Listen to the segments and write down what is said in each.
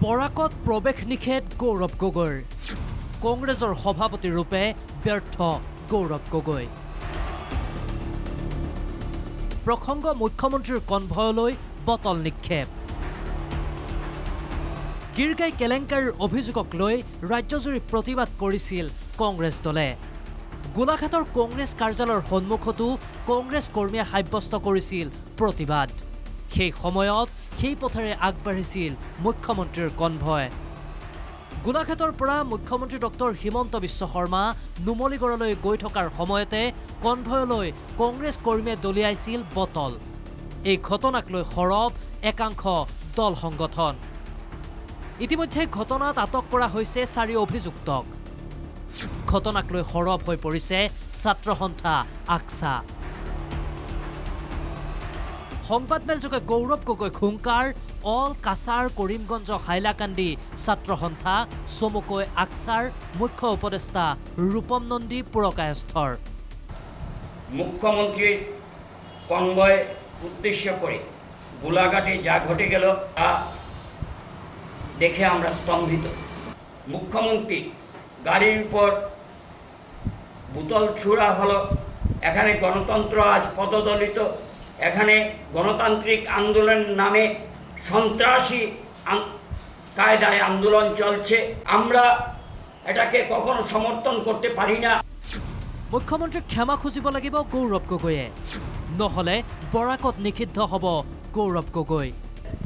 বৰাকত প্ৰৱেশ নিষেধ গৌৰৱ গগৈৰ কংগ্ৰেছৰ সভাপতি ৰূপে ব্যৰ্থ গৌৰৱ গগৈ প্ৰসংগ মুখ্যমন্ত্ৰীৰ কনভয়লৈ বটল নিক্ষেপ গিৰগাই কেলেংকাৰীৰ অভিযোগক লৈ ৰাজ্যজুৰি প্ৰতিবাদ কৰিছিল কংগ্ৰেছ দলে গোলাঘাটৰ কংগ্ৰেছ কাৰ্যালয়ৰ সন্মুখতো কংগ্ৰেছ কৰ্মীয়ে সাব্যস্ত কৰিছিল প্ৰতিবাদ সেই সময়ত সেই পথেৰে আগবাঢ়িছিল মুখ্যমন্ত্ৰীৰ কনভয় গোলাঘাটৰ পৰা মুখ্যমন্ত্ৰী ডক্টৰ হিমন্ত বিশ্ব শৰ্মা নুমলীগড়লৈ গৈ থকাৰ সময়তে কনভয়লৈ কংগ্ৰেছ কৰ্মীয়ে দলিয়াইছিল বটল এই ঘটনাক লৈ সৰব একাংশ দল সংগঠন ইতিমধ্যে ঘটনাত আটক কৰা হৈছে 4 অভিযুক্তক ঘটনাক লৈ সৰব হৈ পৰিছে ছাত্ৰ সন্থা আকসা সংবাদমেলযোগে গৌৰৱ গগৈ খুংকাৰ অল কাছাৰ কৰিমগঞ্জ হাইলাকান্দি ছাত্ৰ সন্থা চমুকৈ আকসাৰ মুখ্য উপদেষ্টা ৰূপম নন্দী পুৰকায়স্থৰ মুখ্যমন্ত্রীর কনভয় উদ্দেশ্য করে গোলাঘাটে যা ঘটে গেল তা দেখে আমরা স্তম্ভিত মুখ্যমন্ত্রী গাড়ির উপর বোতল ছুড়া হলো এখানে গণতন্ত্র আজ পদদলিত এখানে গণতান্ত্রিক আন্দোলন নামে সন্ত্রাসী কায়দায় আন্দোলন চলছে আমরা এটাকে কখনো সমর্থন করতে পারি না মুখ্যমন্ত্ৰীক ক্ষমা খুজিব লাগিব গৌৰৱ গগৈয়ে নহলে বৰাকত নিষিদ্ধ হ'ব গৌৰৱ গগৈ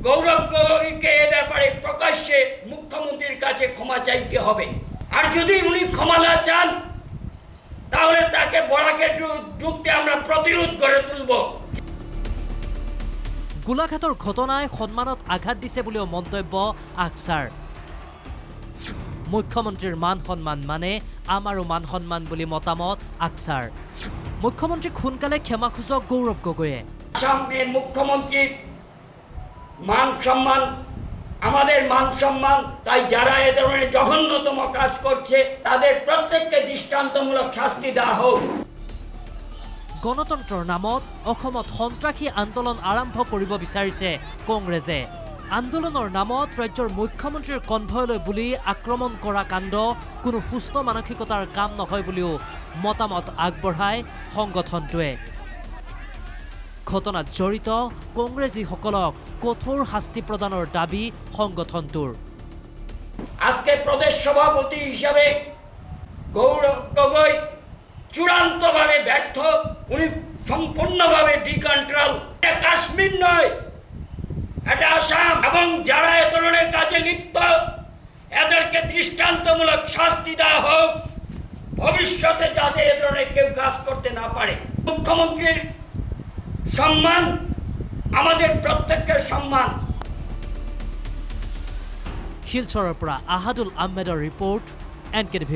গৌরব গগৈকে এ ব্যাপারে প্রকাশ্যে মুখ্যমন্ত্রীর কাছে ক্ষমা চাইতে হবে আর যদি উনি ক্ষমা না চান তাহলে তাকে বরাকে ঢুকতে আমরা প্রতিরোধ গড়ে তুলব গোলাঘাটৰ ঘটনাই সন্মানত আঘাত দিছে বুলিও মন্তব্য আকসাৰ মুখ্যমন্ত্ৰীৰ মান সন্মান মানে আমাৰো মান সন্মান বুলি মতামত আকসাৰ মুখ্যমন্ত্ৰীক সোনকালে ক্ষমা খুজক গৌৰৱ গগৈয়ে আসামের মুখ্যমন্ত্রীর মান সম্মান আমাদের মান সম্মান তাই যারা এ ধরনের জঘন্যতম কাজ করছে তাদের প্রত্যেককে দৃষ্টান্তমূলক শাস্তি দেওয়া হোক গণতন্ত্ৰৰ নামত অসমত সন্ত্ৰাসী আন্দোলন আৰম্ভ কৰিব বিচাৰিছে কংগ্ৰেছে আন্দোলনৰ নামত ৰাজ্যৰ মুখ্যমন্ত্ৰীৰ কনভয়লৈ বুলি আক্ৰমণ কৰা কাণ্ড কোনো সুস্থ মানসিকতাৰ কাম নহয় বুলিও মতামত আগবঢ়ায় সংগঠনটোৱে ঘটনাত জড়িত কংগ্ৰেছীসকলক কঠোৰ শাস্তি প্ৰদানৰ দাবী সংগঠনটোৰ আজকে প্রদেশ সভাপতি হিসাবে গৌরব গগৈ চূড়ান্তভাবে ব্যর্থ উনি সম্পূর্ণভাবে ডিকন্ট্রোল এটা কাশ্মীর নয় এটা আসাম এবং যারা এ ধরনের কাজে লিপ্ত এদেরকে দৃষ্টান্তমূলক শাস্তি দেওয়া হোক ভবিষ্যতে যাতে এ ধরনের কেউ কাজ করতে না পারে মুখ্যমন্ত্রীর সম্মান আমাদের প্রত্যেকের সম্মান শিলচৰৰ পৰা আহাদুল আহমেদৰ ৰিপৰ্ট NKTV+